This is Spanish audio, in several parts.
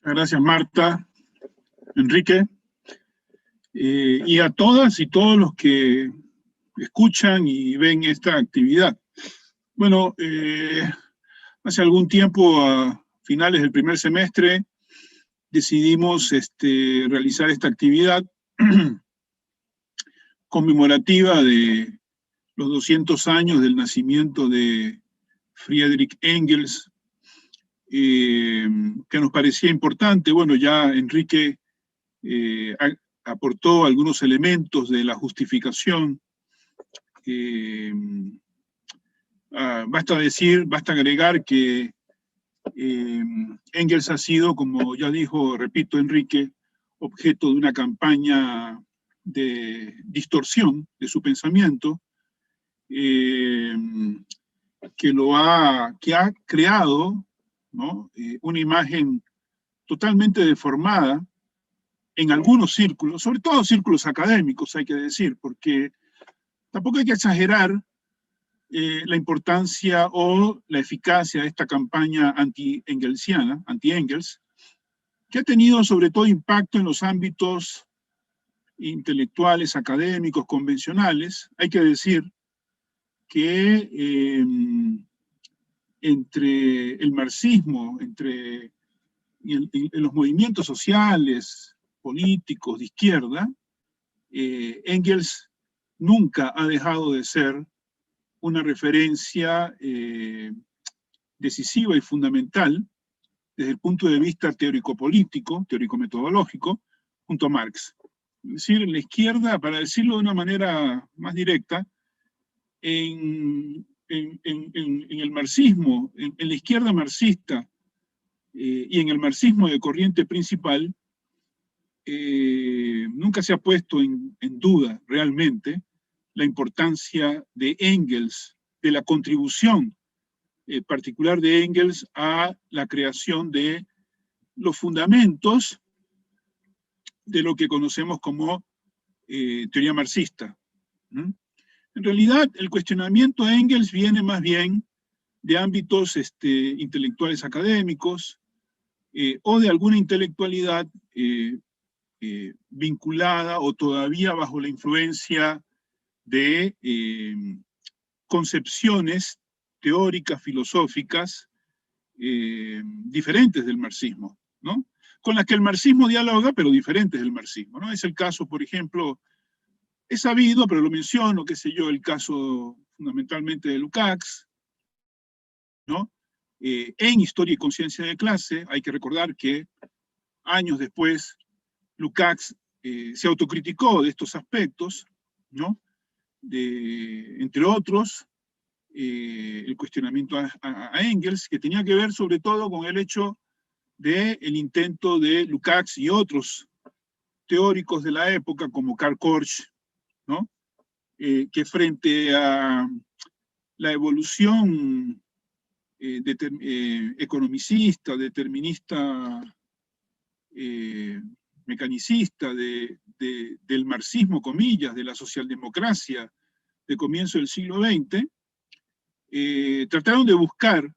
Gracias, Marta, Enrique, y a todas y todos los que escuchan y ven esta actividad. Bueno, hace algún tiempo, a finales del primer semestre, decidimos realizar esta actividad conmemorativa de los 200 años del nacimiento de Friedrich Engels, que nos parecía importante. Bueno, ya Enrique aportó algunos elementos de la justificación. Basta agregar que Engels ha sido, como ya dijo, repito, Enrique, objeto de una campaña de distorsión de su pensamiento, que ha creado, ¿no?, una imagen totalmente deformada en algunos círculos, sobre todo círculos académicos, hay que decir, porque tampoco hay que exagerar la importancia o la eficacia de esta campaña anti-engelsiana, anti-Engels, que ha tenido sobre todo impacto en los ámbitos intelectuales, académicos, convencionales. Hay que decir que entre el marxismo, entre los movimientos sociales, políticos de izquierda, Engels nunca ha dejado de ser una referencia decisiva y fundamental desde el punto de vista teórico-político, teórico-metodológico, junto a Marx. Es decir, la izquierda, para decirlo de una manera más directa, en el marxismo, en la izquierda marxista y en el marxismo de corriente principal, nunca se ha puesto en duda realmente la importancia de Engels, de la contribución particular de Engels a la creación de los fundamentos de lo que conocemos como teoría marxista. En realidad, el cuestionamiento de Engels viene más bien de ámbitos intelectuales académicos o de alguna intelectualidad vinculada o todavía bajo la influencia de concepciones teóricas, filosóficas, diferentes del marxismo, ¿no?, con las que el marxismo dialoga, pero diferentes del marxismo, ¿no? Es el caso, por ejemplo, es sabido, pero lo menciono, qué sé yo, el caso fundamentalmente de Lukács, ¿no? En Historia y Conciencia de Clase, hay que recordar que años después Lukács se autocriticó de estos aspectos, ¿no?, entre otros, el cuestionamiento a Engels, que tenía que ver sobre todo con el hecho del intento de Lukács y otros teóricos de la época, como Karl Korsch, ¿no?, que frente a la evolución economicista, determinista, mecanicista del marxismo, comillas, de la socialdemocracia de comienzo del siglo XX, trataron de buscar,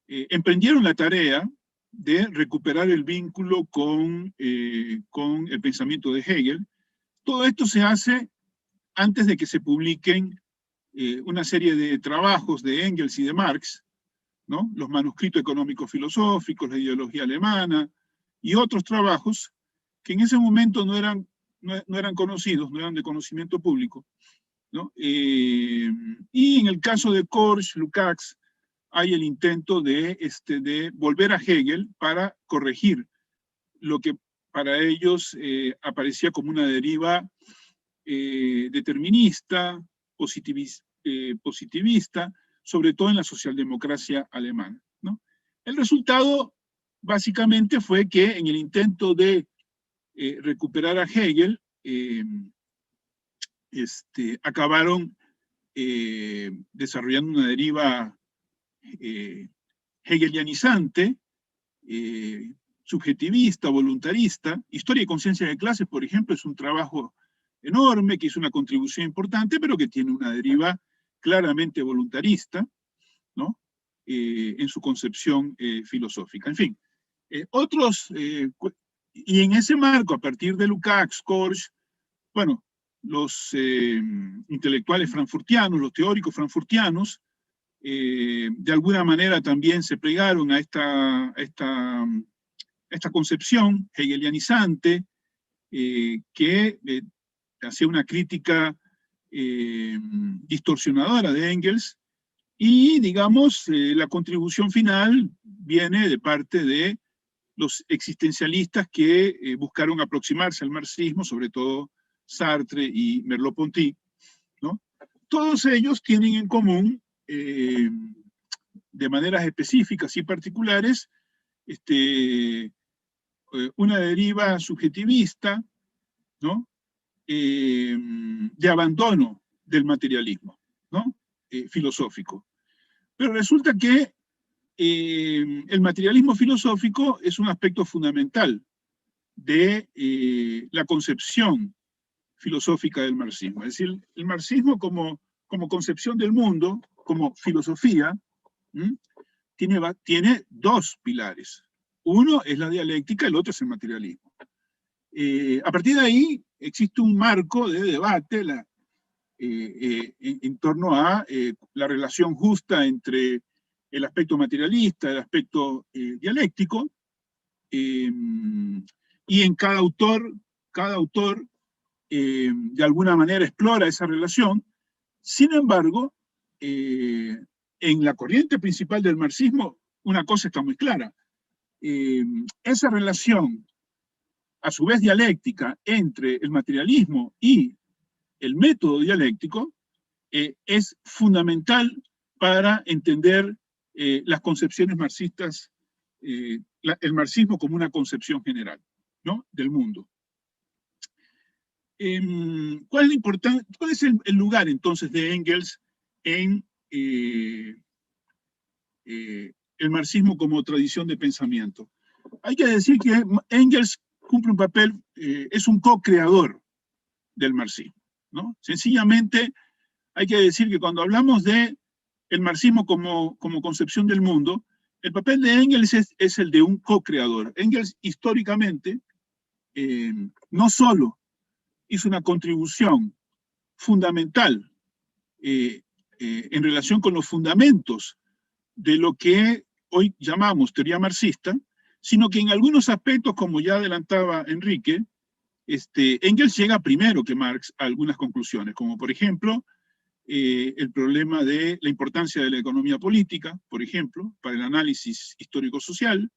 emprendieron la tarea de recuperar el vínculo con el pensamiento de Hegel. Todo esto se hace antes de que se publiquen una serie de trabajos de Engels y de Marx, ¿no?, los manuscritos económicos filosóficos, la ideología alemana y otros trabajos que en ese momento no eran conocidos, no eran de conocimiento público, ¿no? Y en el caso de Korsch, Lukács, hay el intento de volver a Hegel para corregir lo que para ellos aparecía como una deriva determinista, positivista, sobre todo en la socialdemocracia alemana, ¿no? El resultado básicamente fue que en el intento de recuperar a Hegel, acabaron desarrollando una deriva hegelianizante, subjetivista, voluntarista. Historia y Conciencia de Clases, por ejemplo, es un trabajo enorme, que es una contribución importante, pero que tiene una deriva claramente voluntarista, ¿no?, en su concepción filosófica. En fin, Y en ese marco, a partir de Lukács, Korsch, bueno, los intelectuales frankfurtianos, los teóricos frankfurtianos, de alguna manera también se plegaron a esta concepción hegelianizante que hacía una crítica distorsionadora de Engels, y, digamos, la contribución final viene de parte de los existencialistas que buscaron aproximarse al marxismo, sobre todo Sartre y Merleau-Ponty, ¿no? Todos ellos tienen en común, de maneras específicas y particulares, una deriva subjetivista, ¿no? De abandono del materialismo, ¿no? Filosófico. Pero resulta que el materialismo filosófico es un aspecto fundamental de la concepción filosófica del marxismo. Es decir, el marxismo como concepción del mundo, como filosofía, tiene dos pilares. Uno es la dialéctica, el otro es el materialismo. A partir de ahí existe un marco de debate en torno a la relación justa entre el aspecto materialista, el aspecto dialéctico, y en cada autor de alguna manera explora esa relación. Sin embargo, en la corriente principal del marxismo, una cosa está muy clara. Esa relación, a su vez dialéctica, entre el materialismo y el método dialéctico, es fundamental para entender las concepciones marxistas, el marxismo como una concepción general, ¿no?, del mundo. ¿Cuál es el lugar entonces de Engels en el marxismo como tradición de pensamiento? Hay que decir que Engels cumple un papel, es un co-creador del marxismo, ¿no? Sencillamente hay que decir que cuando hablamos de el marxismo como concepción del mundo, el papel de Engels es el de un co-creador. Engels históricamente no solo hizo una contribución fundamental en relación con los fundamentos de lo que hoy llamamos teoría marxista, sino que en algunos aspectos, como ya adelantaba Enrique, Engels llega primero que Marx a algunas conclusiones, como por ejemplo el problema de la importancia de la economía política, por ejemplo, para el análisis histórico-social,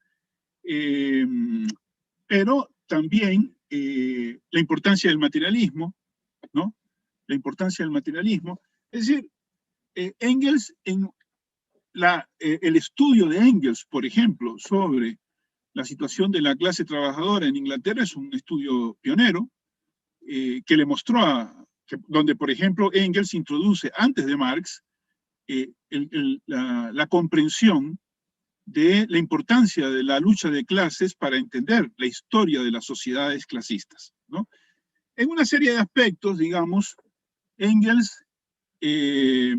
pero también la importancia del materialismo, ¿no? La importancia del materialismo. Es decir, Engels, el estudio de Engels, por ejemplo, sobre la situación de la clase trabajadora en Inglaterra es un estudio pionero que le mostró donde, por ejemplo, Engels introduce, antes de Marx, la comprensión de la importancia de la lucha de clases para entender la historia de las sociedades clasistas, ¿no? En una serie de aspectos, digamos, Engels llega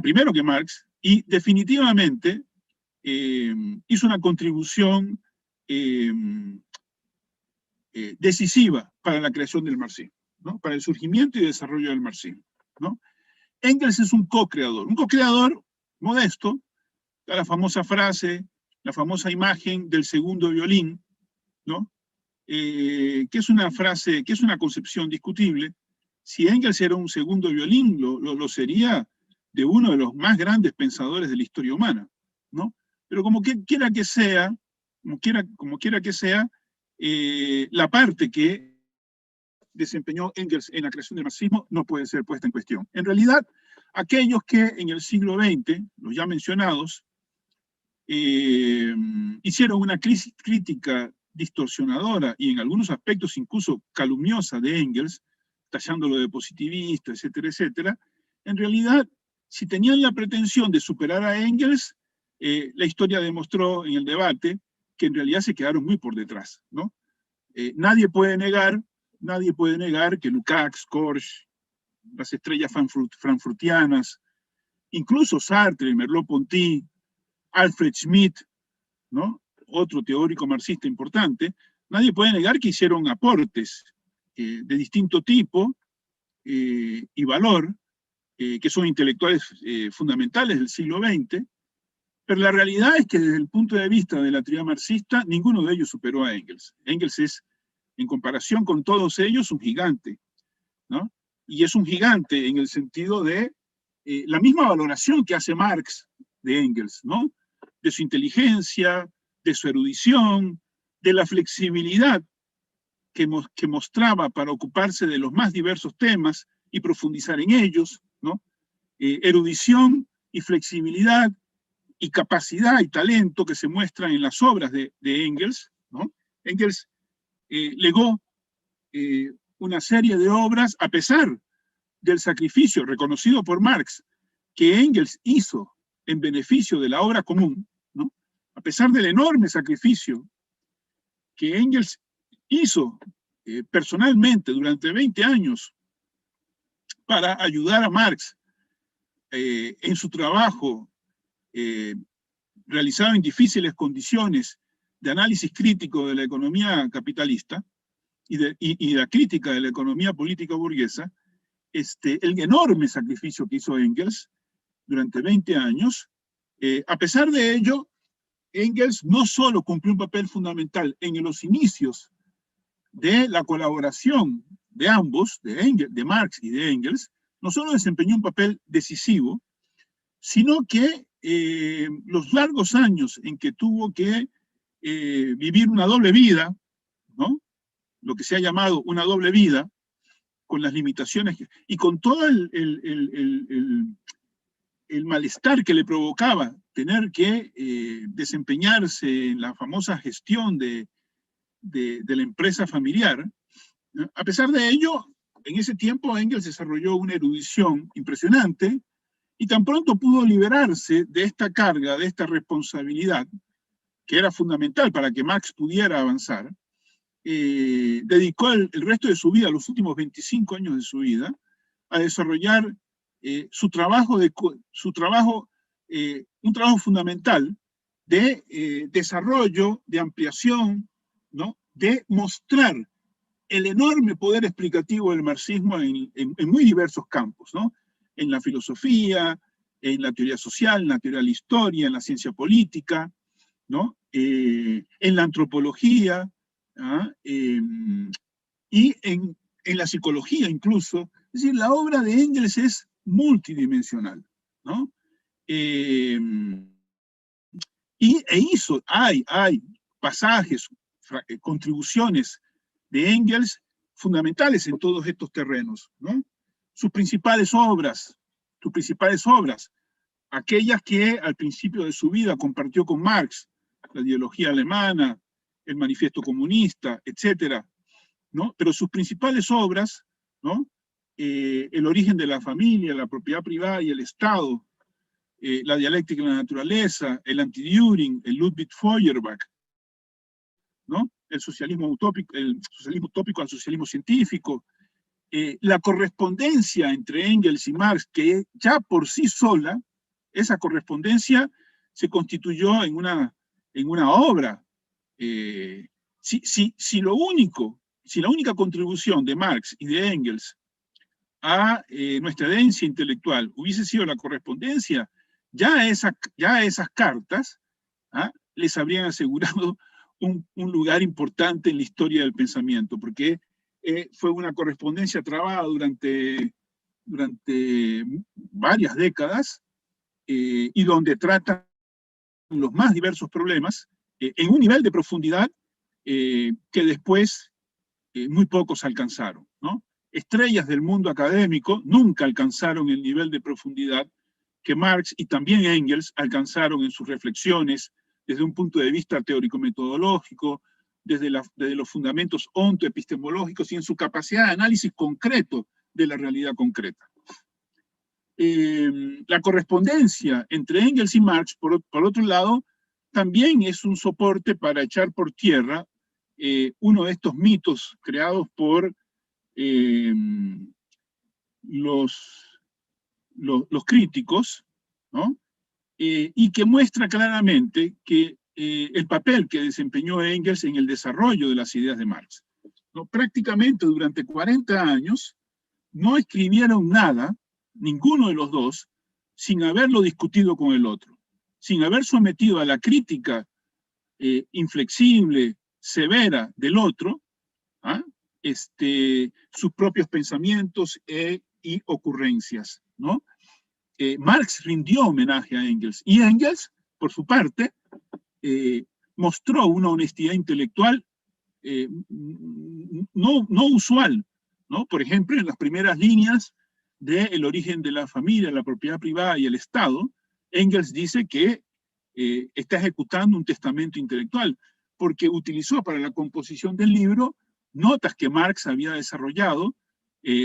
primero que Marx y definitivamente hizo una contribución decisiva para la creación del marxismo, ¿no?, para el surgimiento y desarrollo del marxismo, ¿no? Engels es un co-creador modesto, la famosa frase, la famosa imagen del segundo violín, ¿no?, que es una frase, que es una concepción discutible. Si Engels era un segundo violín, lo sería de uno de los más grandes pensadores de la historia humana, ¿no? Pero como quiera que sea, la parte que desempeñó Engels en la creación del marxismo no puede ser puesta en cuestión. En realidad, aquellos que en el siglo XX, los ya mencionados, hicieron una crítica distorsionadora y en algunos aspectos incluso calumniosa de Engels, tachándolo de positivista, etcétera, etcétera, en realidad, si tenían la pretensión de superar a Engels, la historia demostró en el debate que en realidad se quedaron muy por detrás, ¿no? Nadie puede negar que Lukács, Korsch, las estrellas frankfurtianas, incluso Sartre, Merleau-Ponty, Alfred Schmitt, ¿no?, otro teórico marxista importante, nadie puede negar que hicieron aportes de distinto tipo y valor, que son intelectuales fundamentales del siglo XX, pero la realidad es que desde el punto de vista de la teoría marxista, ninguno de ellos superó a Engels. Engels es, en comparación con todos ellos, un gigante, ¿no? Y es un gigante en el sentido de la misma valoración que hace Marx de Engels, ¿no? De su inteligencia, de su erudición, de la flexibilidad que mostraba para ocuparse de los más diversos temas y profundizar en ellos, ¿no? Erudición y flexibilidad y capacidad y talento que se muestran en las obras de Engels, ¿no? Engels legó una serie de obras a pesar del sacrificio reconocido por Marx que Engels hizo en beneficio de la obra común, ¿no? A pesar del enorme sacrificio que Engels hizo personalmente durante 20 años para ayudar a Marx en su trabajo realizado en difíciles condiciones de análisis crítico de la economía capitalista y la crítica de la economía política burguesa, el enorme sacrificio que hizo Engels durante 20 años, a pesar de ello, Engels no solo cumplió un papel fundamental en los inicios de la colaboración de ambos, de Marx y de Engels, no solo desempeñó un papel decisivo, sino que los largos años en que tuvo que vivir una doble vida, ¿no? Lo que se ha llamado una doble vida, con las limitaciones y con todo el malestar que le provocaba tener que desempeñarse en la famosa gestión de la empresa familiar, ¿no? A pesar de ello, en ese tiempo Engels desarrolló una erudición impresionante y tan pronto pudo liberarse de esta carga, de esta responsabilidad, que era fundamental para que Marx pudiera avanzar, dedicó el resto de su vida, los últimos 25 años de su vida, a desarrollar un trabajo fundamental de desarrollo, de ampliación, ¿no? De mostrar el enorme poder explicativo del marxismo en muy diversos campos, ¿no? En la filosofía, en la teoría social, en la teoría de la historia, en la ciencia política, ¿no? En la antropología, ¿ah? Y en la psicología incluso. Es decir, la obra de Engels es multidimensional, ¿no? Hay pasajes, contribuciones de Engels fundamentales en todos estos terrenos, ¿no? Sus principales obras, aquellas que al principio de su vida compartió con Marx, la ideología alemana, el manifiesto comunista, etcétera, ¿no? Pero sus principales obras, ¿no? El origen de la familia, la propiedad privada y el Estado, la dialéctica de la naturaleza, el anti-Düring, el Ludwig Feuerbach, ¿no? El socialismo utópico al socialismo científico, la correspondencia entre Engels y Marx, que ya por sí sola, esa correspondencia se constituyó en una obra. Si la única contribución de Marx y de Engels a nuestra herencia intelectual hubiese sido la correspondencia, ya esas cartas les habrían asegurado un lugar importante en la historia del pensamiento, porque fue una correspondencia trabada durante varias décadas y donde tratan los más diversos problemas en un nivel de profundidad que después muy pocos alcanzaron, ¿no? Estrellas del mundo académico nunca alcanzaron el nivel de profundidad que Marx y también Engels alcanzaron en sus reflexiones desde un punto de vista teórico-metodológico, desde los fundamentos ontoepistemológicos y en su capacidad de análisis concreto de la realidad concreta. La correspondencia entre Engels y Marx, por otro lado, también es un soporte para echar por tierra uno de estos mitos creados por los críticos, ¿no? Y que muestra claramente que el papel que desempeñó Engels en el desarrollo de las ideas de Marx, ¿no? Prácticamente durante 40 años no escribieron nada, ninguno de los dos, sin haberlo discutido con el otro, sin haber sometido a la crítica inflexible, severa del otro, ¿ah? Sus propios pensamientos y ocurrencias, ¿no? Marx rindió homenaje a Engels, y Engels, por su parte, mostró una honestidad intelectual no usual, ¿no? Por ejemplo, en las primeras líneas de El origen de la familia, la propiedad privada y el Estado, Engels dice que está ejecutando un testamento intelectual, porque utilizó para la composición del libro notas que Marx había desarrollado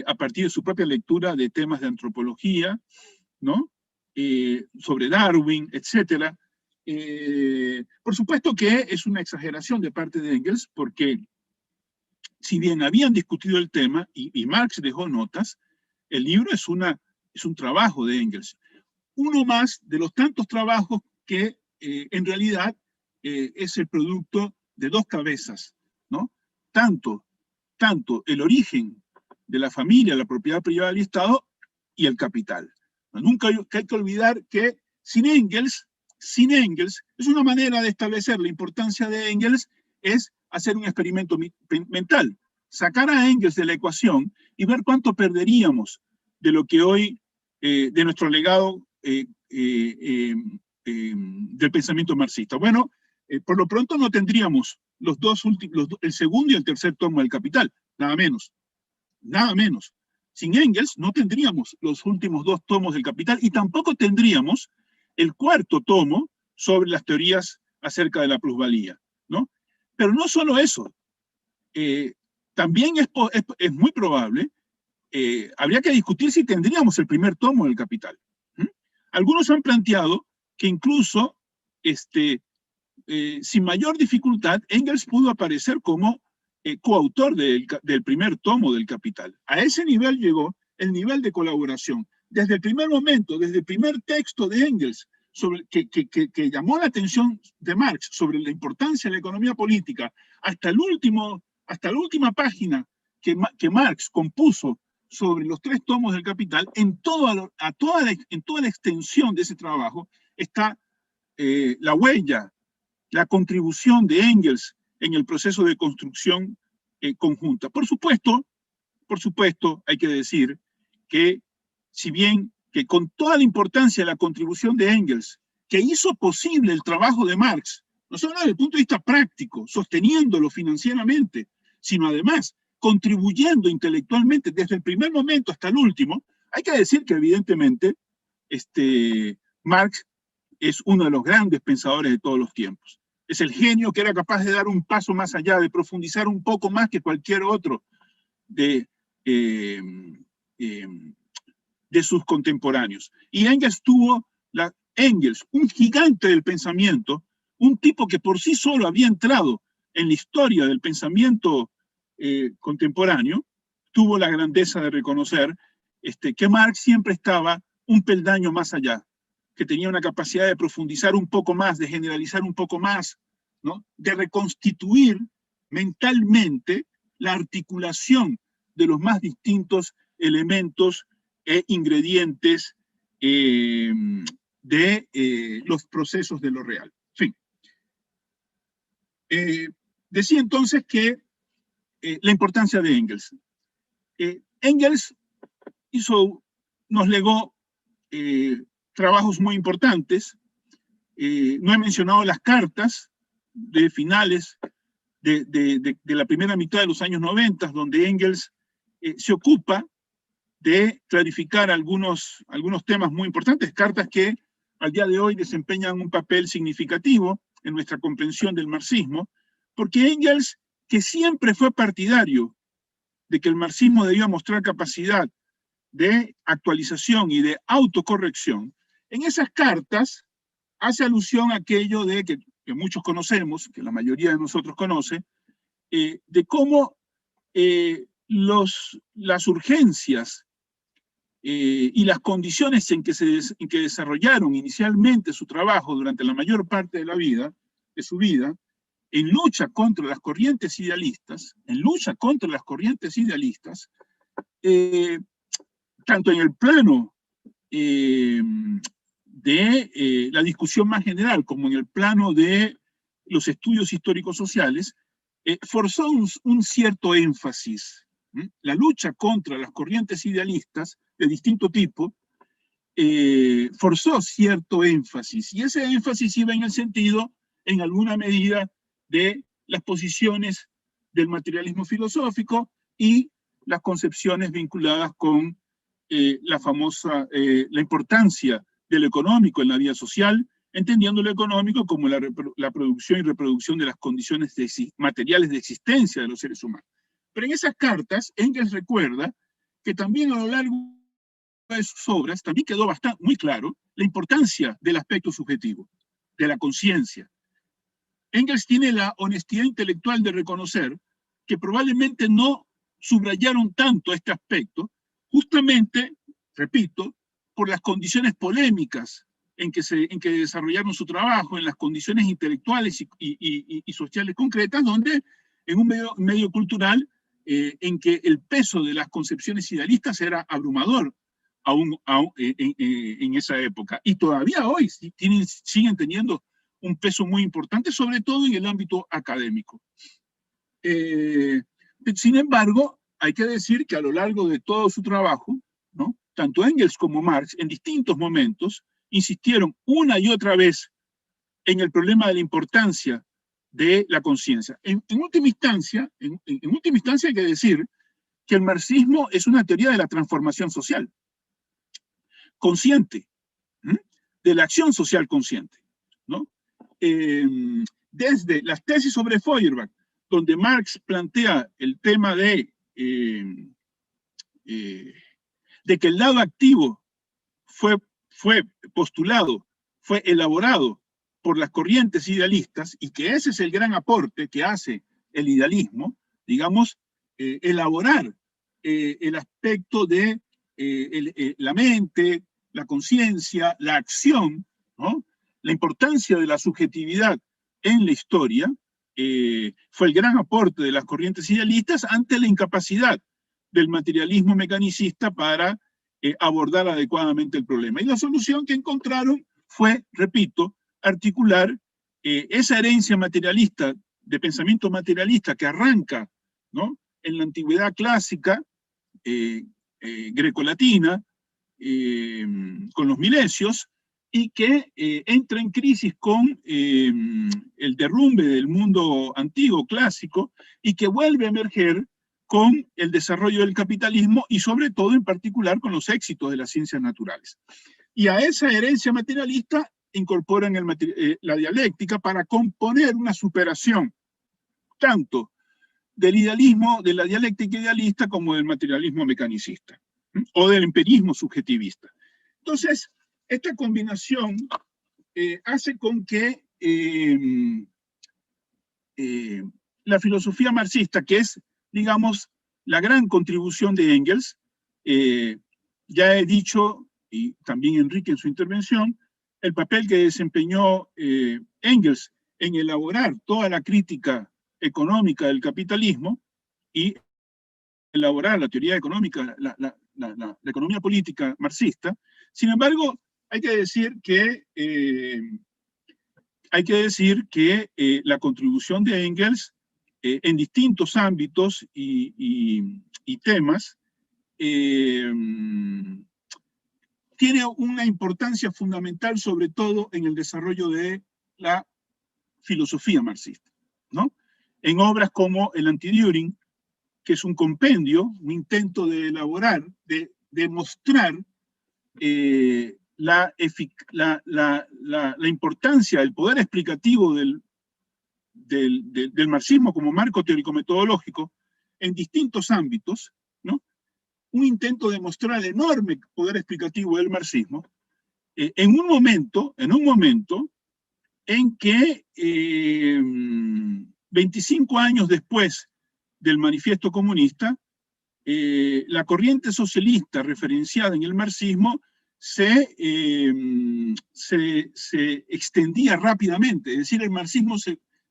a partir de su propia lectura de temas de antropología, ¿no? Sobre Darwin, etc. Por supuesto que es una exageración de parte de Engels, porque si bien habían discutido el tema y Marx dejó notas, el libro es un trabajo de Engels. Uno más de los tantos trabajos que en realidad es el producto de dos cabezas, ¿no? Tanto el origen de la familia, la propiedad privada del Estado y el capital. Nunca hay que olvidar que sin Engels, es una manera de establecer la importancia de Engels, es hacer un experimento mental, sacar a Engels de la ecuación y ver cuánto perderíamos de lo que hoy, de nuestro legado del pensamiento marxista. Bueno, por lo pronto no tendríamos los dos últimos, el segundo y el tercer tomo del Capital, nada menos. Nada menos. Sin Engels no tendríamos los últimos dos tomos del Capital y tampoco tendríamos el cuarto tomo sobre las teorías acerca de la plusvalía, ¿no? Pero no solo eso, también es muy probable, habría que discutir si tendríamos el primer tomo del Capital. Algunos han planteado que incluso sin mayor dificultad Engels pudo aparecer como coautor del primer tomo del Capital. A ese nivel llegó el nivel de colaboración. Desde el primer momento, desde el primer texto de Engels, que llamó la atención de Marx sobre la importancia de la economía política, hasta la última página que Marx compuso sobre los tres tomos del Capital, en toda la extensión de ese trabajo está la huella, la contribución de Engels en el proceso de construcción conjunta. Por supuesto, hay que decir que si bien que con toda la importancia de la contribución de Engels, que hizo posible el trabajo de Marx, no solo desde el punto de vista práctico, sosteniéndolo financieramente, sino además contribuyendo intelectualmente desde el primer momento hasta el último, hay que decir que evidentemente Marx es uno de los grandes pensadores de todos los tiempos. Es el genio que era capaz de dar un paso más allá, de profundizar un poco más que cualquier otro de sus contemporáneos. Y Engels un gigante del pensamiento, un tipo que por sí solo había entrado en la historia del pensamiento contemporáneo, tuvo la grandeza de reconocer que Marx siempre estaba un peldaño más allá, que tenía una capacidad de profundizar un poco más, de generalizar un poco más, ¿no? De reconstituir mentalmente la articulación de los más distintos elementos e ingredientes de los procesos de lo real. En fin. Decía entonces que la importancia de Engels. Engels nos legó trabajos muy importantes. No he mencionado las cartas de finales de la primera mitad de los años 90, donde Engels se ocupa de clarificar algunos temas muy importantes, cartas que al día de hoy desempeñan un papel significativo en nuestra comprensión del marxismo, porque Engels, que siempre fue partidario de que el marxismo debía mostrar capacidad de actualización y de autocorrección, en esas cartas hace alusión a aquello de que muchos conocemos, que la mayoría de nosotros conoce, de cómo las urgencias y las condiciones en que desarrollaron inicialmente su trabajo durante la mayor parte de la vida de su vida, en lucha contra las corrientes idealistas, tanto en el plano de la discusión más general como en el plano de los estudios históricos sociales, forzó un cierto énfasis. La lucha contra las corrientes idealistas de distinto tipo forzó cierto énfasis, y ese énfasis iba en el sentido, en alguna medida, de las posiciones del materialismo filosófico y las concepciones vinculadas con la importancia de lo económico en la vida social, entendiendo lo económico como la producción y reproducción de las condiciones materiales de existencia de los seres humanos. Pero en esas cartas, Engels recuerda que también a lo largo de sus obras también quedó muy claro la importancia del aspecto subjetivo, de la conciencia. Engels tiene la honestidad intelectual de reconocer que probablemente no subrayaron tanto este aspecto, justamente, repito, por las condiciones polémicas en que desarrollaron su trabajo, en las condiciones intelectuales y sociales concretas, donde en un medio cultural en que el peso de las concepciones idealistas era abrumador en esa época, y todavía hoy siguen teniendo un peso muy importante, sobre todo en el ámbito académico. Sin embargo, hay que decir que a lo largo de todo su trabajo, ¿no?, tanto Engels como Marx, en distintos momentos, insistieron una y otra vez en el problema de la importancia de la conciencia. En última instancia hay que decir que el marxismo es una teoría de la transformación social, consciente, de la acción social consciente, ¿no? Desde las tesis sobre Feuerbach, donde Marx plantea el tema de que el lado activo fue postulado, fue elaborado por las corrientes idealistas, y que ese es el gran aporte que hace el idealismo, digamos, elaborar el aspecto de la mente, la conciencia, la acción, ¿no?, la importancia de la subjetividad en la historia, fue el gran aporte de las corrientes idealistas ante la incapacidad del materialismo mecanicista para abordar adecuadamente el problema. Y la solución que encontraron fue, repito, articular esa herencia materialista, de pensamiento materialista que arranca, ¿no?, en la antigüedad clásica grecolatina, con los milesios, y que entra en crisis con el derrumbe del mundo antiguo, clásico, y que vuelve a emerger con el desarrollo del capitalismo y sobre todo en particular con los éxitos de las ciencias naturales. Y a esa herencia materialista incorporan la dialéctica para componer una superación tanto del idealismo, de la dialéctica idealista, como del materialismo mecanicista, o del empirismo subjetivista. Entonces, esta combinación hace con que la filosofía marxista, que es, digamos, la gran contribución de Engels, ya he dicho, y también Enrique en su intervención, el papel que desempeñó Engels en elaborar toda la crítica económica del capitalismo y elaborar la teoría económica, la economía política marxista. Sin embargo, hay que decir que la contribución de Engels en distintos ámbitos y temas tiene una importancia fundamental, sobre todo en el desarrollo de la filosofía marxista, ¿no? En obras como el Anti-Düring, que es un compendio, un intento de elaborar, de demostrar la importancia del poder explicativo del marxismo como marco teórico-metodológico en distintos ámbitos, ¿no? Un intento de mostrar el enorme poder explicativo del marxismo en un momento en que 25 años después del Manifiesto Comunista, la corriente socialista referenciada en el marxismo se extendía rápidamente. Es decir, el marxismo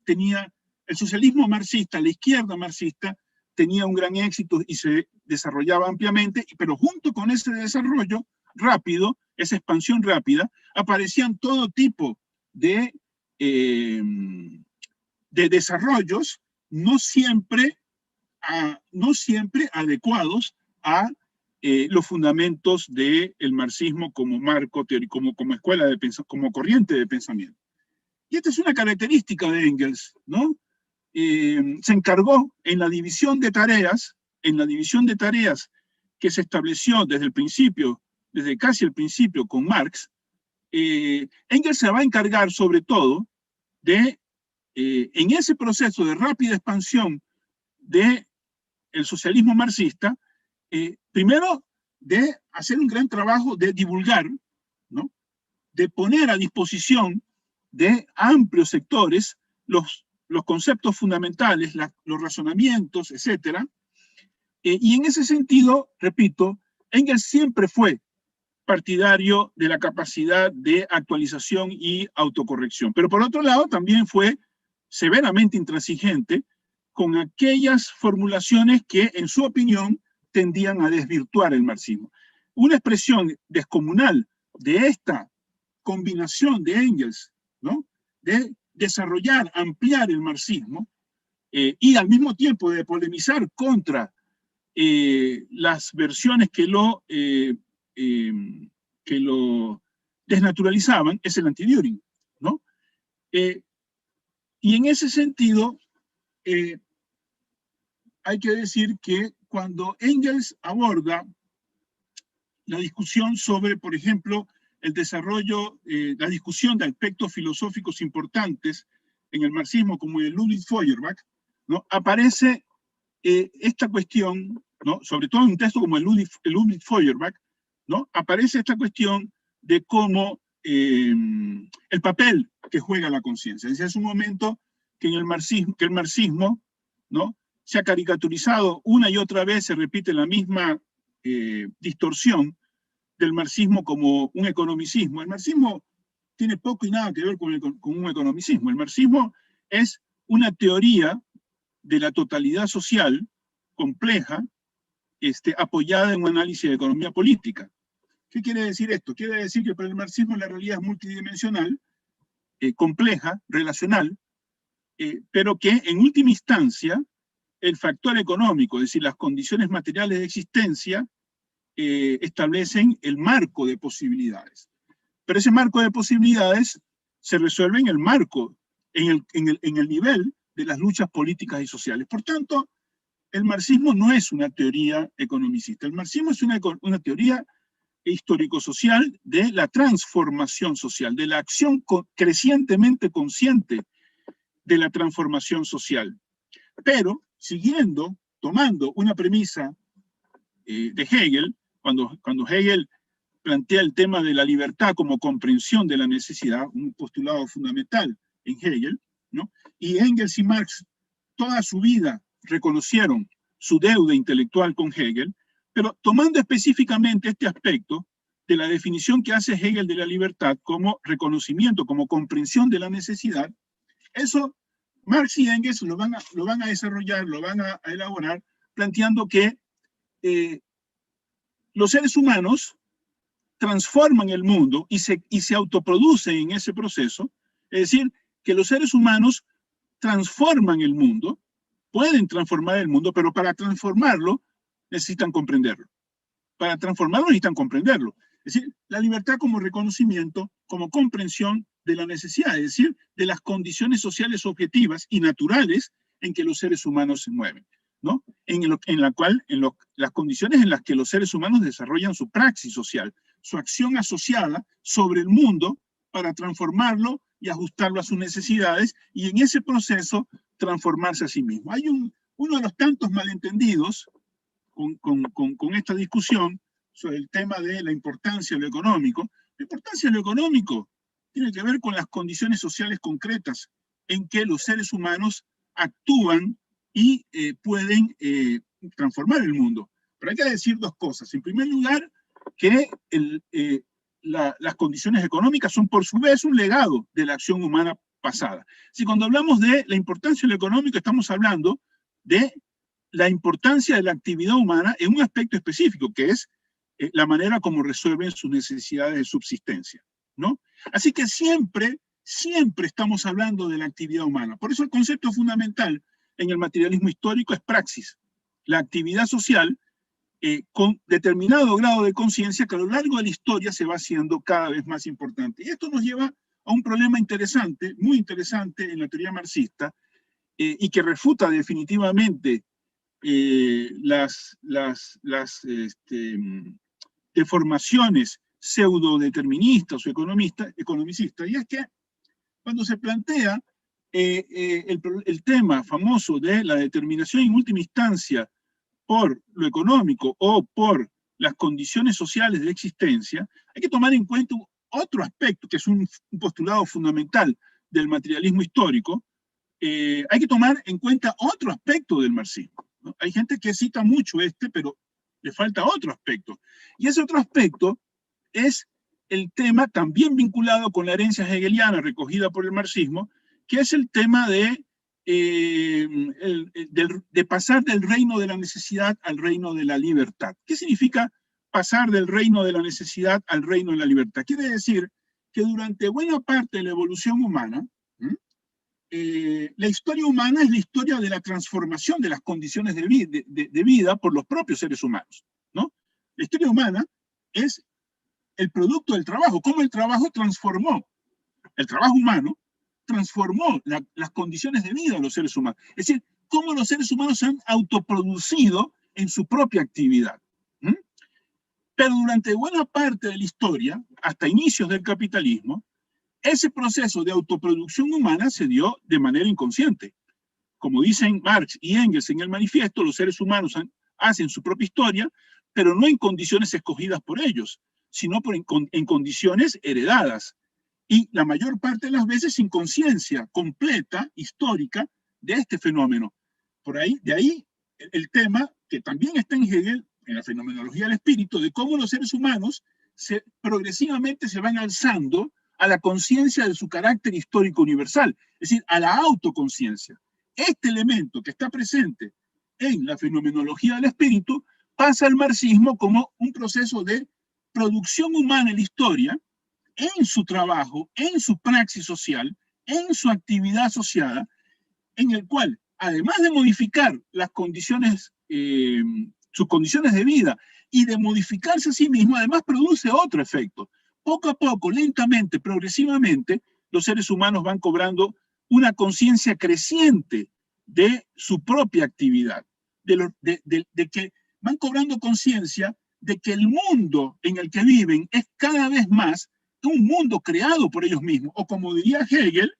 el socialismo marxista, la izquierda marxista, tenía un gran éxito y se desarrollaba ampliamente, pero junto con ese desarrollo rápido, esa expansión rápida, aparecían todo tipo de desarrollos no siempre adecuados a los fundamentos del marxismo como marco teórico, como escuela de pensamiento, como corriente de pensamiento. Y esta es una característica de Engels, ¿no? Se encargó en la división de tareas, que se estableció desde el principio, desde casi el principio con Marx. Engels se va a encargar sobre todo de, en ese proceso de rápida expansión del socialismo marxista, primero de hacer un gran trabajo de divulgar, ¿no? De poner a disposición de amplios sectores los conceptos fundamentales, los razonamientos, etc. Y en ese sentido, repito, Engels siempre fue partidario de la capacidad de actualización y autocorrección. Pero por otro lado, también fue severamente intransigente con aquellas formulaciones que, en su opinión, tendían a desvirtuar el marxismo. Una expresión descomunal de esta combinación de Engels, ¿no? De desarrollar, ampliar el marxismo y al mismo tiempo de polemizar contra las versiones que lo desnaturalizaban, es el anti-Düring, ¿no? Y en ese sentido, hay que decir que cuando Engels aborda la discusión sobre, por ejemplo, el desarrollo, la discusión de aspectos filosóficos importantes en el marxismo, como el Ludwig Feuerbach, ¿no? Aparece esta cuestión, ¿no? Sobre todo en un texto como el Ludwig Feuerbach, ¿no? Aparece esta cuestión de cómo el papel que juega la conciencia. Es un momento que el marxismo, ¿no? Se ha caricaturizado una y otra vez, se repite la misma distorsión del marxismo como un economicismo. El marxismo tiene poco y nada que ver con un economicismo. El marxismo es una teoría de la totalidad social compleja, apoyada en un análisis de economía política. ¿Qué quiere decir esto? Quiere decir que para el marxismo la realidad es multidimensional, compleja, relacional, pero que en última instancia el factor económico, es decir, las condiciones materiales de existencia, establecen el marco de posibilidades. Pero ese marco de posibilidades se resuelve en el marco, en el nivel de las luchas políticas y sociales. Por tanto, el marxismo no es una teoría economicista. El marxismo es una teoría histórico-social de la transformación social, de la acción crecientemente consciente de la transformación social. Pero, tomando una premisa de Hegel, cuando Hegel plantea el tema de la libertad como comprensión de la necesidad, un postulado fundamental en Hegel, ¿no? Y Engels y Marx toda su vida reconocieron su deuda intelectual con Hegel, pero tomando específicamente este aspecto de la definición que hace Hegel de la libertad como reconocimiento, como comprensión de la necesidad, eso Marx y Engels lo van a desarrollar, lo van a elaborar, planteando que los seres humanos transforman el mundo y se autoproducen en ese proceso, es decir, que los seres humanos transforman el mundo, pueden transformar el mundo, pero para transformarlo necesitan comprenderlo. Para transformarlo necesitan comprenderlo. Es decir, la libertad como reconocimiento, como comprensión de la necesidad, es decir, de las condiciones sociales objetivas y naturales en que los seres humanos se mueven, ¿no? Las condiciones en las que los seres humanos desarrollan su praxis social, su acción asociada sobre el mundo para transformarlo y ajustarlo a sus necesidades, y en ese proceso transformarse a sí mismo. Hay uno de los tantos malentendidos con esta discusión sobre el tema de la importancia de lo económico. La importancia de lo económico tiene que ver con las condiciones sociales concretas en que los seres humanos actúan y pueden transformar el mundo. Pero hay que decir dos cosas. En primer lugar, que las condiciones económicas son por su vez un legado de la acción humana pasada. Si cuando hablamos de la importancia de lo económico, estamos hablando de la importancia de la actividad humana en un aspecto específico, que es la manera como resuelven sus necesidades de subsistencia, ¿no? Así que siempre estamos hablando de la actividad humana. Por eso el concepto fundamental en el materialismo histórico es praxis, la actividad social con determinado grado de conciencia que a lo largo de la historia se va haciendo cada vez más importante. Y esto nos lleva a un problema interesante, muy interesante en la teoría marxista, y que refuta definitivamente las deformaciones pseudo-deterministas o economicistas, y es que cuando se plantea el tema famoso de la determinación en última instancia por lo económico o por las condiciones sociales de existencia, hay que tomar en cuenta otro aspecto, que es un postulado fundamental del materialismo histórico. Hay que tomar en cuenta otro aspecto del marxismo, ¿no? Hay gente que cita mucho pero le falta otro aspecto. Y ese otro aspecto es el tema también vinculado con la herencia hegeliana recogida por el marxismo, que es el tema de pasar del reino de la necesidad al reino de la libertad. ¿Qué significa pasar del reino de la necesidad al reino de la libertad? Quiere decir que durante buena parte de la evolución humana, la historia humana es la historia de la transformación de las condiciones de vida por los propios seres humanos, ¿no? La historia humana es el producto del trabajo, cómo el trabajo transformó, el trabajo humano transformó las condiciones de vida de los seres humanos. Es decir, cómo los seres humanos se han autoproducido en su propia actividad. Pero durante buena parte de la historia, hasta inicios del capitalismo, ese proceso de autoproducción humana se dio de manera inconsciente. Como dicen Marx y Engels en el manifiesto, los seres humanos hacen su propia historia, pero no en condiciones escogidas por ellos, sino en condiciones heredadas. Y la mayor parte de las veces sin conciencia completa, histórica, de este fenómeno. De ahí tema que también está en Hegel, en la fenomenología del espíritu, de cómo los seres humanos progresivamente se van alzando a la conciencia de su carácter histórico universal, es decir, a la autoconciencia. Este elemento que está presente en la fenomenología del espíritu pasa al marxismo como un proceso de producción humana en la historia, en su trabajo, en su praxis social, en su actividad asociada, en el cual, además de modificar las condiciones, sus condiciones de vida y de modificarse a sí mismo, además produce otro efecto. Poco a poco, lentamente, progresivamente, los seres humanos van cobrando una conciencia creciente de su propia actividad, de que van cobrando conciencia de que el mundo en el que viven es cada vez más un mundo creado por ellos mismos, o como diría Hegel,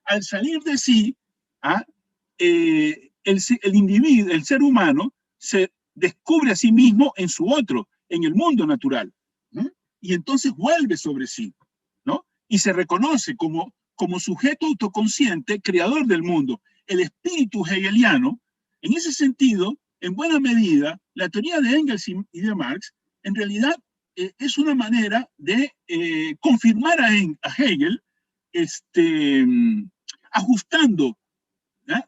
al salir de sí, el individuo, el ser humano, se descubre a sí mismo en su otro, en el mundo natural, y entonces vuelve sobre sí, ¿no? Y se reconoce como sujeto autoconsciente, creador del mundo. El espíritu hegeliano, en ese sentido, en buena medida, la teoría de Engels y de Marx, en realidad es una manera de confirmar a Hegel, ajustando,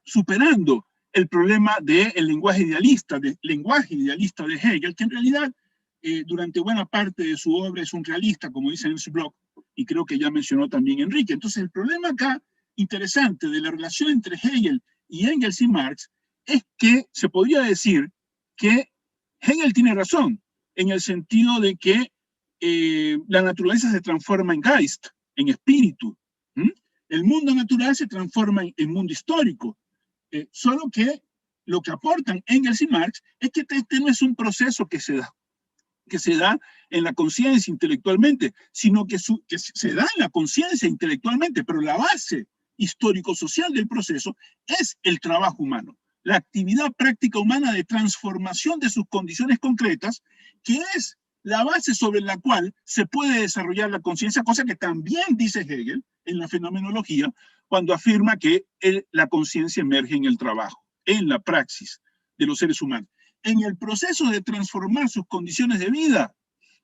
superando el problema del lenguaje idealista de Hegel, que en realidad durante buena parte de su obra es un realista, como dice Ernst Bloch, y creo que ya mencionó también Enrique. Entonces el problema acá, interesante, de la relación entre Hegel y Engels y Marx, es que se podría decir que Hegel tiene razón, en el sentido de que la naturaleza se transforma en Geist, en espíritu. El mundo natural se transforma en mundo histórico. Solo que lo que aportan Engels y Marx es que este no es un proceso que se da en la conciencia intelectualmente, sino que se da en la conciencia intelectualmente, pero la base histórico-social del proceso es el trabajo humano, la actividad práctica humana de transformación de sus condiciones concretas, que es la base sobre la cual se puede desarrollar la conciencia, cosa que también dice Hegel en la fenomenología, cuando afirma que la conciencia emerge en el trabajo, en la praxis de los seres humanos. En el proceso de transformar sus condiciones de vida,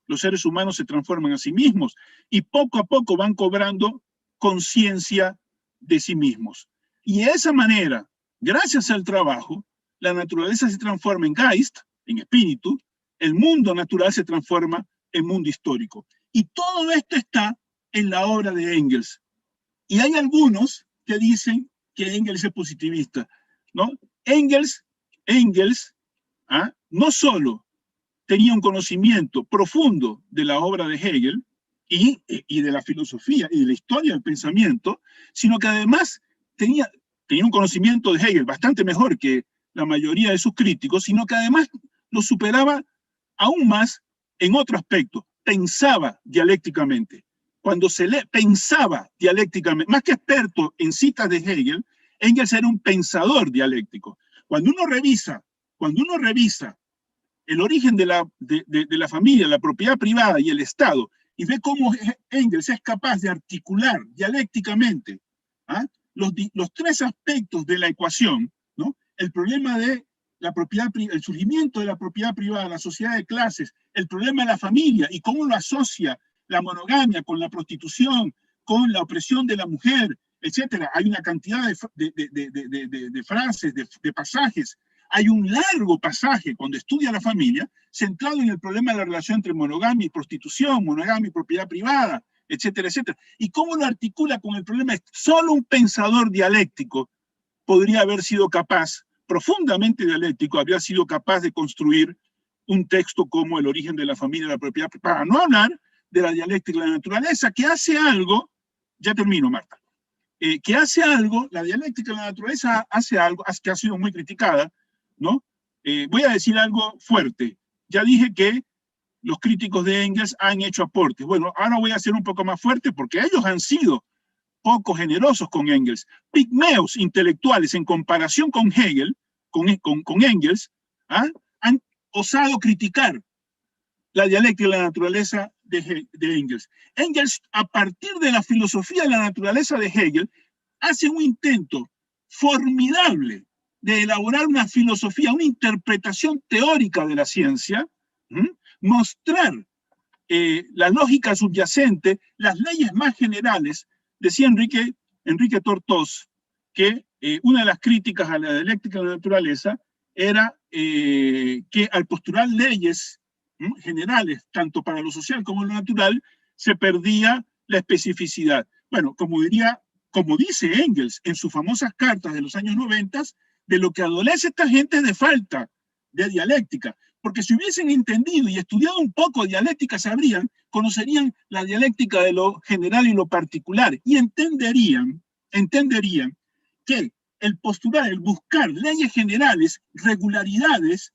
los seres humanos se transforman a sí mismos y poco a poco van cobrando conciencia de sí mismos. Y de esa manera, gracias al trabajo, la naturaleza se transforma en Geist, en espíritu, el mundo natural se transforma en mundo histórico. Y todo esto está en la obra de Engels. Y hay algunos que dicen que Engels es positivista, ¿no? Engels no solo tenía un conocimiento profundo de la obra de Hegel y de la filosofía y de la historia del pensamiento, sino que además tenía un conocimiento de Hegel bastante mejor que la mayoría de sus críticos, sino que además lo superaba aún más en otro aspecto. Pensaba dialécticamente. Cuando se lee, pensaba dialécticamente. Más que experto en citas de Hegel, Engels era un pensador dialéctico. Cuando uno revisa el origen de la familia, la propiedad privada y el Estado, y ve cómo Engels es capaz de articular dialécticamente los tres aspectos de la ecuación, ¿no? El problema de la propiedad, el surgimiento de la propiedad privada, la sociedad de clases, el problema de la familia y cómo lo asocia la monogamia con la prostitución, con la opresión de la mujer, etcétera. Hay una cantidad de frases, de pasajes. Hay un largo pasaje cuando estudia la familia centrado en el problema de la relación entre monogamia y prostitución, monogamia y propiedad privada, etcétera, etcétera. Y cómo lo articula con el problema. Solo un pensador dialéctico podría haber sido capaz, profundamente dialéctico, habría sido capaz de construir un texto como El origen de la familia y la propiedad privada. Para no hablar de la dialéctica de la naturaleza, que hace algo, ya termino, Marta, que hace algo, la dialéctica de la naturaleza hace algo, que ha sido muy criticada, ¿no? Voy a decir algo fuerte. Ya dije que los críticos de Engels han hecho aportes. Bueno, ahora voy a ser un poco más fuerte porque ellos han sido poco generosos con Engels. Pigmeos intelectuales en comparación con Hegel, con Engels, han osado criticar la dialéctica de la naturaleza de Engels. Engels, a partir de la filosofía de la naturaleza de Hegel, hace un intento formidable de elaborar una filosofía, una interpretación teórica de la ciencia, mostrar la lógica subyacente, las leyes más generales. Decía Enrique Tortós que una de las críticas a la dialéctica de la naturaleza era que al postular leyes generales, tanto para lo social como lo natural, se perdía la especificidad. Bueno, como dice Engels en sus famosas cartas de los años 90, de lo que adolece esta gente es de falta de dialéctica, porque si hubiesen entendido y estudiado un poco de dialéctica, conocerían la dialéctica de lo general y lo particular, y entenderían que el postular, el buscar leyes generales, regularidades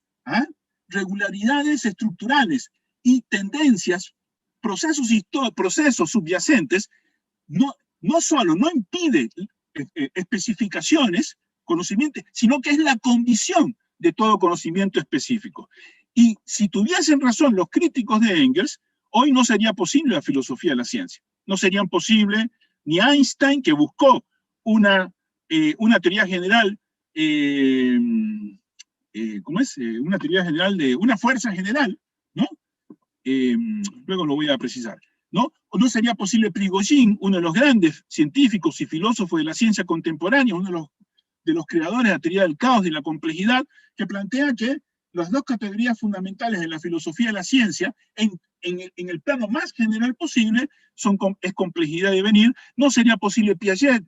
estructurales y tendencias, procesos subyacentes, no solo no impide especificaciones, conocimiento, sino que es la condición de todo conocimiento específico. Y si tuviesen razón los críticos de Engels, hoy no sería posible la filosofía de la ciencia. No serían posible ni Einstein, que buscó una teoría general, una teoría general de una fuerza general, ¿no? Luego lo voy a precisar, ¿no? O no sería posible Prigogine, uno de los grandes científicos y filósofos de la ciencia contemporánea, uno de los creadores de la teoría del caos y la complejidad, que plantea que las dos categorías fundamentales de la filosofía de la ciencia, en el plano más general posible, es complejidad de devenir. No sería posible Piaget,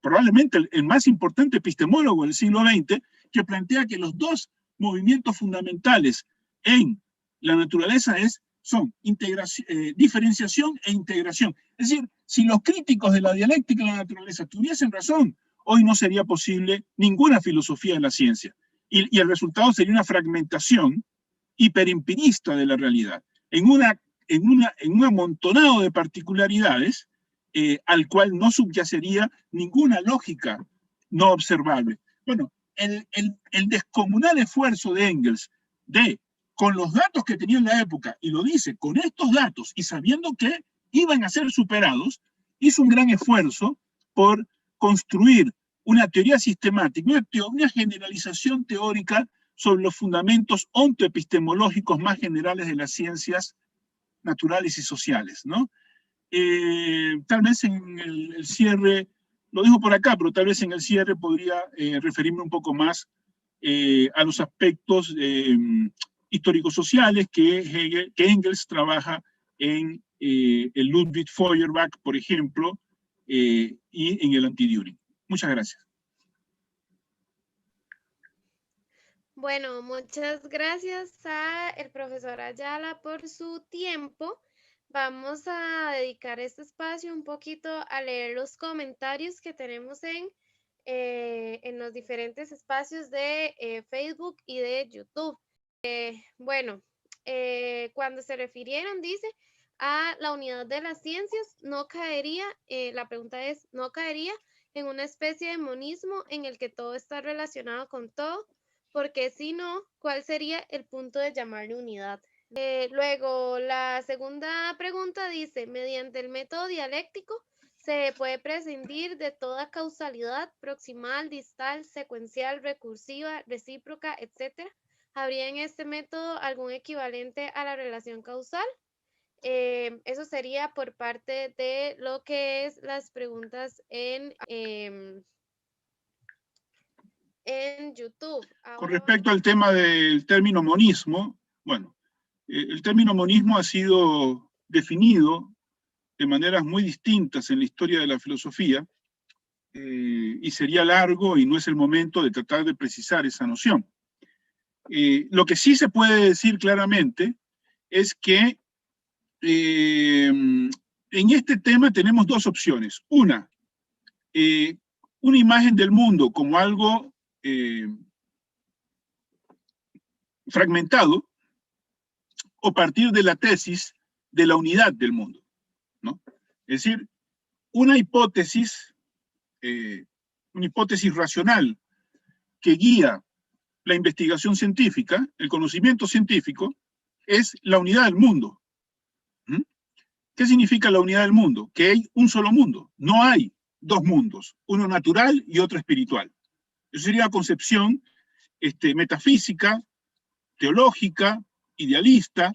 probablemente el más importante epistemólogo del siglo XX, que plantea que los dos movimientos fundamentales en la naturaleza son diferenciación e integración. Es decir, si los críticos de la dialéctica de la naturaleza tuviesen razón, hoy no sería posible ninguna filosofía de la ciencia. Y el resultado sería una fragmentación hiperempirista de la realidad, en un amontonado de particularidades al cual no subyacería ninguna lógica no observable. Bueno, el descomunal esfuerzo de Engels con los datos que tenía en la época, y lo dice, con estos datos y sabiendo que iban a ser superados, hizo un gran esfuerzo por construir una teoría sistemática, una generalización teórica sobre los fundamentos ontoepistemológicos más generales de las ciencias naturales y sociales, ¿no? Tal vez en el cierre, lo dejo por acá, pero tal vez en el cierre podría referirme un poco más a los aspectos histórico-sociales que Engels trabaja en el Ludwig Feuerbach, por ejemplo, y en el Anti-Düring. Muchas gracias. Bueno, muchas gracias al profesor Ayala por su tiempo. Vamos a dedicar este espacio un poquito a leer los comentarios que tenemos en los diferentes espacios de Facebook y de YouTube. Bueno, cuando se refirieron, dice, a la unidad de las ciencias, no caería, la pregunta es, ¿no caería en una especie de monismo en el que todo está relacionado con todo? Porque si no, ¿cuál sería el punto de llamarle unidad? Luego, la segunda pregunta dice, mediante el método dialéctico se puede prescindir de toda causalidad proximal, distal, secuencial, recursiva, recíproca, etc. ¿Habría en este método algún equivalente a la relación causal? Eso sería por parte de lo que es las preguntas en YouTube. Con Ahora respecto vamos. al tema del término monismo, bueno, el término monismo ha sido definido de maneras muy distintas en la historia de la filosofía, y sería largo y no es el momento de tratar de precisar esa noción. Lo que sí se puede decir claramente es que en este tema tenemos dos opciones. Una imagen del mundo como algo fragmentado, o partir de la tesis de la unidad del mundo, ¿no? Es decir, una hipótesis racional que guía la investigación científica, el conocimiento científico, es la unidad del mundo. ¿Mm? ¿Qué significa la unidad del mundo? Que hay un solo mundo, no hay dos mundos, uno natural y otro espiritual. Eso sería una concepción metafísica, teológica, idealista.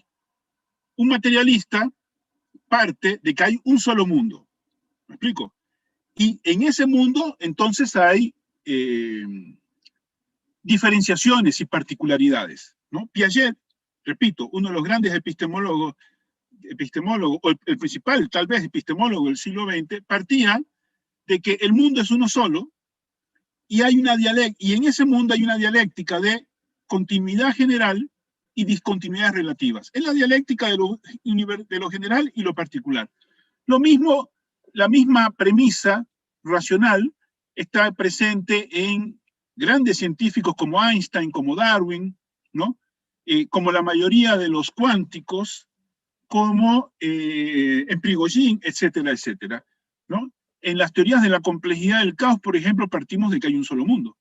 Un materialista parte de que hay un solo mundo. ¿Me explico? Y en ese mundo, entonces, hay diferenciaciones y particularidades, ¿no? Piaget, repito, uno de los grandes epistemólogos, o el principal, tal vez, epistemólogo del siglo XX, partía de que el mundo es uno solo y en ese mundo hay una dialéctica de continuidad general y discontinuidades relativas. Es la dialéctica de lo general y lo particular. Lo mismo, la misma premisa racional está presente en grandes científicos como Einstein, como Darwin, ¿no? Como la mayoría de los cuánticos, como en Prigogine, etcétera, etcétera, ¿no? En las teorías de la complejidad del caos, por ejemplo, partimos de que hay un solo mundo,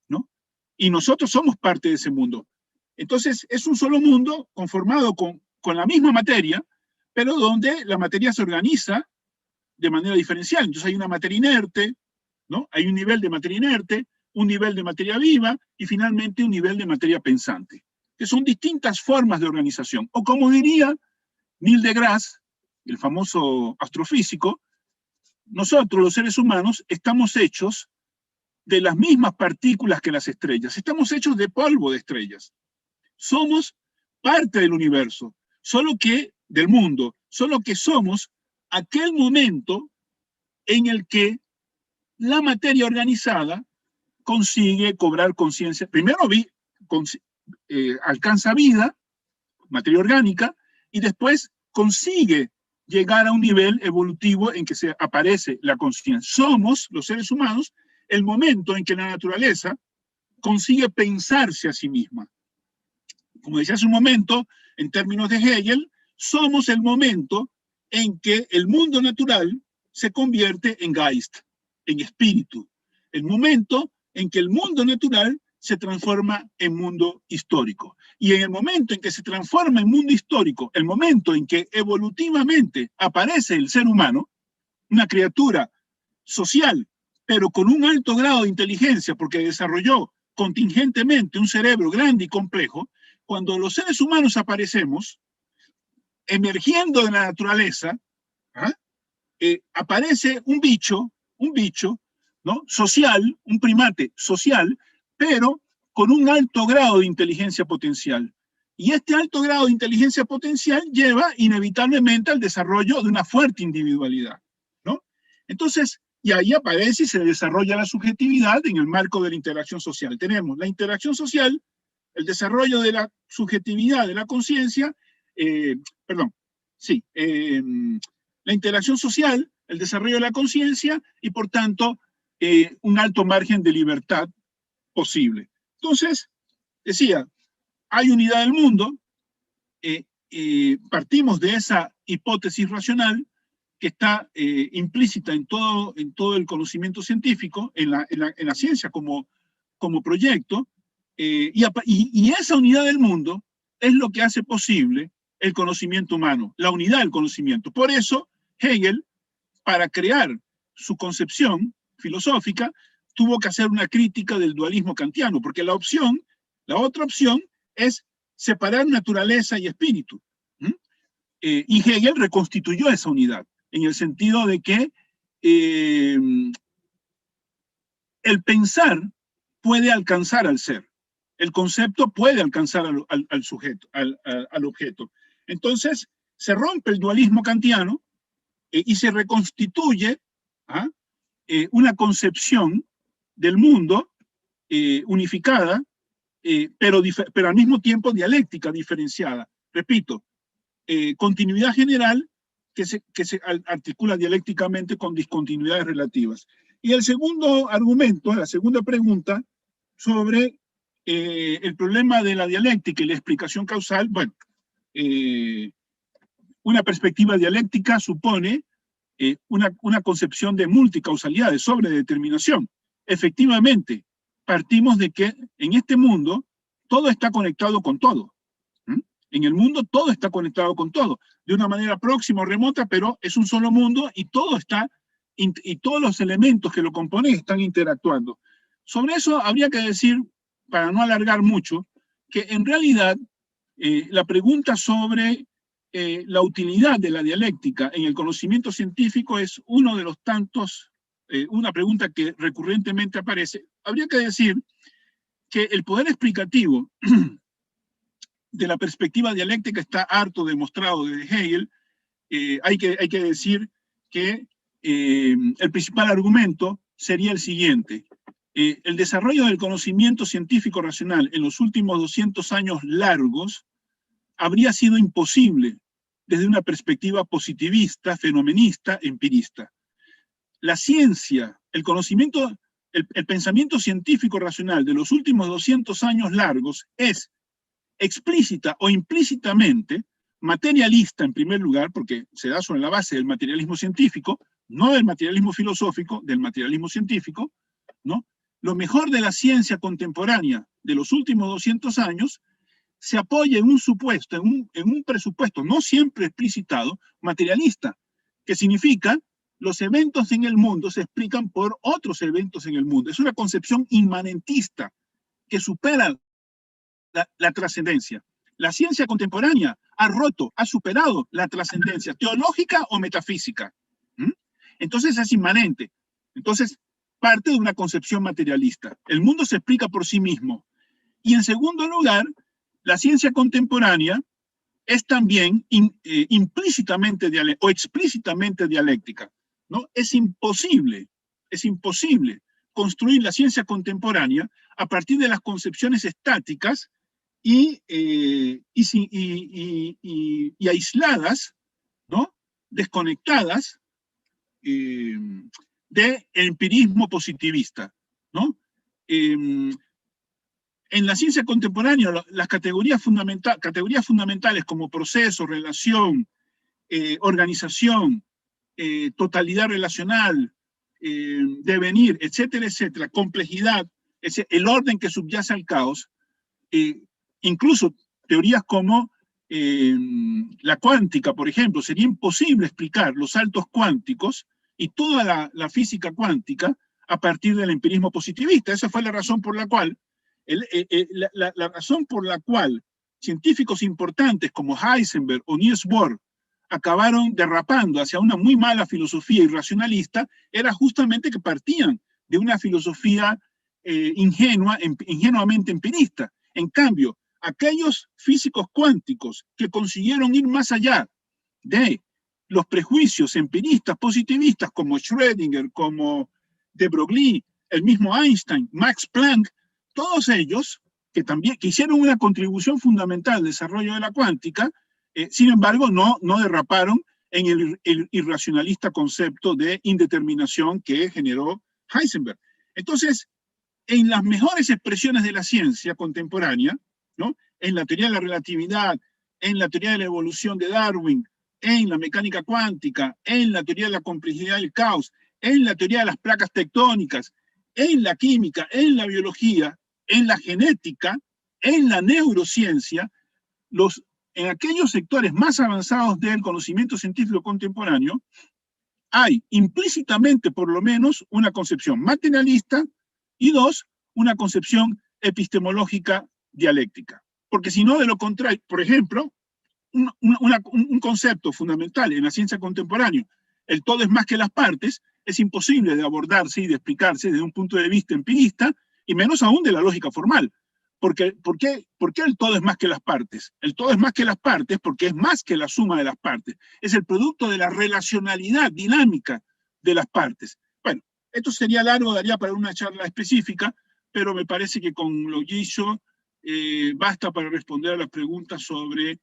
¿no? Y nosotros somos parte de ese mundo. Entonces, es un solo mundo conformado con la misma materia, pero donde la materia se organiza de manera diferencial. Entonces hay una materia inerte, ¿no? Hay un nivel de materia inerte, un nivel de materia viva y finalmente un nivel de materia pensante, que son distintas formas de organización. O como diría Neil deGrasse, el famoso astrofísico, nosotros los seres humanos estamos hechos de las mismas partículas que las estrellas, estamos hechos de polvo de estrellas. Somos parte del universo, del mundo, solo que somos aquel momento en el que la materia organizada consigue cobrar conciencia. Primero alcanza vida, materia orgánica, y después consigue llegar a un nivel evolutivo en que se aparece la conciencia. Somos, los seres humanos, el momento en que la naturaleza consigue pensarse a sí misma. Como decía hace un momento, en términos de Hegel, somos el momento en que el mundo natural se convierte en Geist, en espíritu. El momento en que el mundo natural se transforma en mundo histórico. Y en el momento en que se transforma en mundo histórico, el momento en que evolutivamente aparece el ser humano, una criatura social, pero con un alto grado de inteligencia, porque desarrolló contingentemente un cerebro grande y complejo, cuando los seres humanos aparecemos, emergiendo de la naturaleza, ¿ah? Aparece un bicho, ¿no? Social, un primate social, pero con un alto grado de inteligencia potencial. Y este alto grado de inteligencia potencial lleva inevitablemente al desarrollo de una fuerte individualidad, ¿no? Entonces, y ahí aparece y se desarrolla la subjetividad en el marco de la interacción social. Tenemos la interacción social, el desarrollo de la subjetividad de la conciencia, la interacción social, el desarrollo de la conciencia y, por tanto, un alto margen de libertad posible. Entonces, decía, hay unidad del mundo, partimos de esa hipótesis racional que está implícita en todo el conocimiento científico, en la ciencia como proyecto, y esa unidad del mundo es lo que hace posible el conocimiento humano, la unidad del conocimiento. Por eso, Hegel, para crear su concepción filosófica, tuvo que hacer una crítica del dualismo kantiano, porque la otra opción es separar naturaleza y espíritu. Y Hegel reconstituyó esa unidad, en el sentido de que el pensar puede alcanzar al ser, el concepto puede alcanzar al sujeto, al objeto. Entonces, se rompe el dualismo kantiano y se reconstituye una concepción del mundo unificada, pero al mismo tiempo dialéctica, diferenciada. Repito, continuidad general que se articula dialécticamente con discontinuidades relativas. Y el segundo argumento, la segunda pregunta, sobre el problema de la dialéctica y la explicación causal, bueno, una perspectiva dialéctica supone una concepción de multicausalidad, de sobredeterminación. Efectivamente, partimos de que en este mundo todo está conectado con todo. En el mundo todo está conectado con todo, de una manera próxima o remota, pero es un solo mundo y todo está, y todos los elementos que lo componen están interactuando. Sobre eso habría que decir, para no alargar mucho, que en realidad la pregunta sobre la utilidad de la dialéctica en el conocimiento científico es uno de los tantos, una pregunta que recurrentemente aparece. Habría que decir que el poder explicativo de la perspectiva dialéctica está harto demostrado desde Hegel. Hay que decir que el principal argumento sería el siguiente. El desarrollo del conocimiento científico racional en los últimos 200 años largos habría sido imposible desde una perspectiva positivista, fenomenista, empirista. La ciencia, el conocimiento, el pensamiento científico racional de los últimos 200 años largos es explícita o implícitamente materialista en primer lugar, porque se da sobre la base del materialismo científico, no del materialismo filosófico, del materialismo científico, ¿no? Lo mejor de la ciencia contemporánea de los últimos 200 años se apoya en un supuesto, en un presupuesto no siempre explicitado, materialista, que significa los eventos en el mundo se explican por otros eventos en el mundo. Es una concepción inmanentista que supera la trascendencia. La ciencia contemporánea ha superado la trascendencia teológica o metafísica. Entonces es inmanente. Entonces parte de una concepción materialista. El mundo se explica por sí mismo. Y en segundo lugar, la ciencia contemporánea es también implícitamente o explícitamente dialéctica, ¿no? Es imposible construir la ciencia contemporánea a partir de las concepciones estáticas y aisladas, ¿no? Desconectadas del empirismo positivista, ¿no? En la ciencia contemporánea, las categorías fundamentales como proceso, relación, organización, totalidad relacional, devenir, etcétera, etcétera, complejidad, el orden que subyace al caos, incluso teorías como la cuántica, por ejemplo, sería imposible explicar los saltos cuánticos y toda la física cuántica a partir del empirismo positivista. Esa fue la razón por la cual La razón por la cual científicos importantes como Heisenberg o Niels Bohr acabaron derrapando hacia una muy mala filosofía irracionalista era justamente que partían de una filosofía ingenuamente empirista. En cambio, aquellos físicos cuánticos que consiguieron ir más allá de los prejuicios empiristas positivistas como Schrödinger, como de Broglie, el mismo Einstein, Max Planck, todos ellos que hicieron una contribución fundamental al desarrollo de la cuántica, sin embargo, no derraparon en el irracionalista concepto de indeterminación que generó Heisenberg. Entonces, en las mejores expresiones de la ciencia contemporánea, ¿no? En la teoría de la relatividad, en la teoría de la evolución de Darwin, en la mecánica cuántica, en la teoría de la complejidad del caos, en la teoría de las placas tectónicas, en la química, en la biología, en la genética, en la neurociencia, en aquellos sectores más avanzados del conocimiento científico contemporáneo, hay implícitamente, por lo menos, una concepción materialista y dos, una concepción epistemológica dialéctica. Porque si no, de lo contrario, por ejemplo, un concepto fundamental en la ciencia contemporánea, el todo es más que las partes, es imposible de abordarse y de explicarse desde un punto de vista empirista, y menos aún de la lógica formal. ¿Por qué el todo es más que las partes? El todo es más que las partes porque es más que la suma de las partes. Es el producto de la relacionalidad dinámica de las partes. Bueno, esto sería largo, daría para una charla específica, pero me parece que con lo dicho basta para responder a las preguntas sobre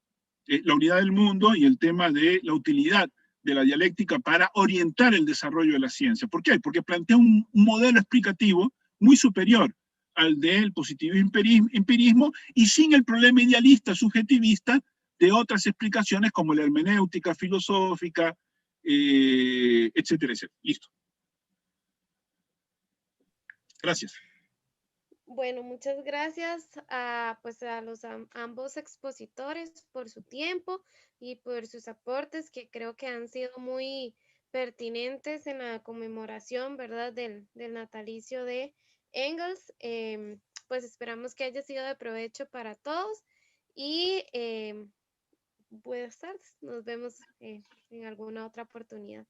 la unidad del mundo y el tema de la utilidad de la dialéctica para orientar el desarrollo de la ciencia. ¿Por qué? Porque plantea un modelo explicativo muy superior al del positivismo empirismo y sin el problema idealista subjetivista de otras explicaciones como la hermenéutica filosófica, etcétera, etcétera. Listo. Gracias. Bueno, muchas gracias pues a los ambos expositores por su tiempo y por sus aportes que creo que han sido muy pertinentes en la conmemoración, ¿verdad?, del natalicio de Engels. Pues esperamos que haya sido de provecho para todos y buenas tardes. Nos vemos en alguna otra oportunidad.